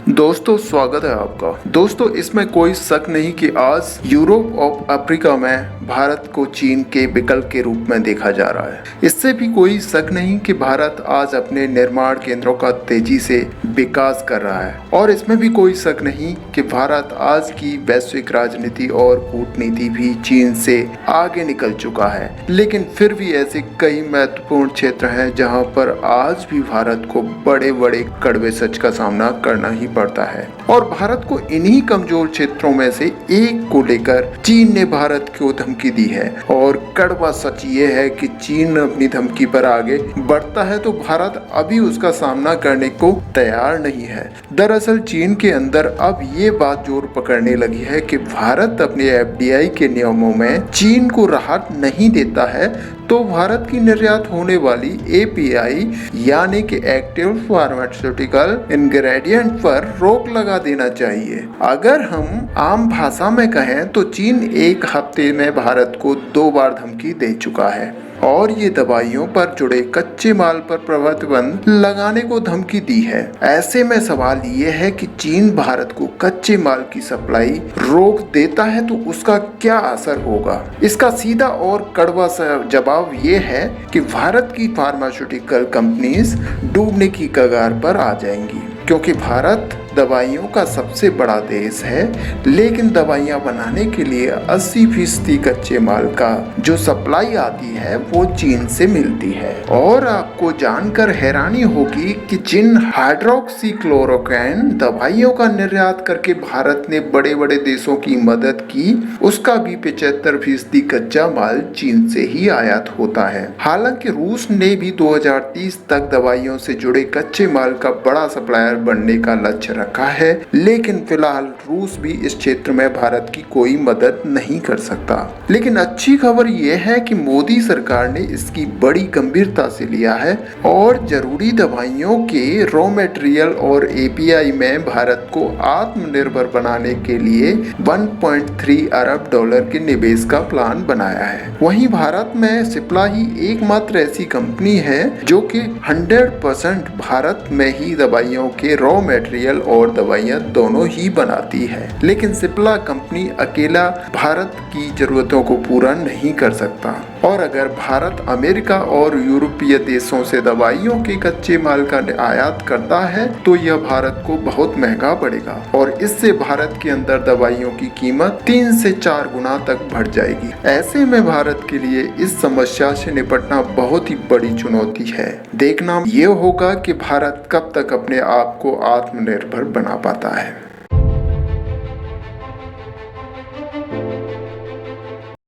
दोस्तों स्वागत है आपका। दोस्तों इसमें कोई शक नहीं कि आज यूरोप और अफ्रीका में भारत को चीन के विकल्प के रूप में देखा जा रहा है। इससे भी कोई शक नहीं कि भारत आज अपने निर्माण केंद्रों का तेजी से विकास कर रहा है और इसमें भी कोई शक नहीं कि भारत आज की वैश्विक राजनीति और कूटनीति भी चीन से आगे निकल चुका है। लेकिन फिर भी ऐसे कई महत्वपूर्ण क्षेत्र हैं जहां पर आज भी भारत को बड़े बड़े कड़वे सच का सामना करना ही पड़ता है और भारत को इन्हीं कमजोर क्षेत्रों में से एक को लेकर चीन ने भारत को धमकी दी है। और कड़वा सच ये है कि चीन अपनी धमकी पर आगे बढ़ता है तो भारत अभी उसका सामना करने को तैयार नहीं है। दरअसल चीन के अंदर अब ये बात जोर पकड़ने लगी है कि भारत अपने एफडीआई के नियमों में चीन को राहत नहीं देता है तो भारत की निर्यात होने वाली एपीआई यानी कि एक्टिव फार्मास्यूटिकल इंग्रेडिएंट पर रोक लगा देना चाहिए। अगर हम आम भाषा में कहें तो चीन एक हफ्ते में भारत को 2 बार धमकी दे चुका है और ये दवाइयों पर जुड़े कच्चे माल पर प्रतिबंध लगाने को धमकी दी है। ऐसे में सवाल ये है कि चीन भारत को कच्चे माल की सप्लाई रोक देता है तो उसका क्या असर होगा। इसका सीधा और कड़वा सा जवाब ये है कि भारत की फार्मास्यूटिकल कंपनीज डूबने की कगार पर आ जाएंगी, क्योंकि भारत दवाइयों का सबसे बड़ा देश है लेकिन दवाइयां बनाने के लिए 80% कच्चे माल का जो सप्लाई आती है वो चीन से मिलती है। और आपको जानकर हैरानी होगी कि जिन हाइड्रोक्सीक्लोरोक्विन दवाइयों का निर्यात करके भारत ने बड़े बड़े देशों की मदद की उसका भी 75% कच्चा माल चीन से ही आयात होता है। हालांकि रूस ने भी 2030 तक दवाइयों से जुड़े कच्चे माल का बड़ा सप्लायर बनने का लक्ष्य रखा है, लेकिन फिलहाल रूस भी इस क्षेत्र में भारत की कोई मदद नहीं कर सकता। लेकिन अच्छी खबर यह है कि मोदी सरकार ने इसकी बड़ी गंभीरता से लिया है और जरूरी दवाइयों के रॉ मटेरियल और एपीआई में भारत को आत्मनिर्भर बनाने के लिए 1.3 अरब डॉलर के निवेश का प्लान बनाया है। वहीं भारत में सिप्ला ही एकमात्र ऐसी कंपनी है जो कि 100% भारत में ही दवाइयों के रॉ मटेरियल और दवाइयां दोनों ही बनाती है। लेकिन सिप्ला कंपनी अकेला भारत की जरूरतों को पूरा नहीं कर सकता और अगर भारत अमेरिका और यूरोपीय देशों से दवाइयों के कच्चे माल का आयात करता है तो यह भारत को बहुत महंगा पड़ेगा और इससे भारत के अंदर दवाइयों की कीमत 3 से 4 गुना तक बढ़ जाएगी। ऐसे में भारत के लिए इस समस्या से निपटना बहुत ही बड़ी चुनौती है। देखना ये होगा कि भारत कब तक अपने आप को आत्मनिर्भर बना पाता है।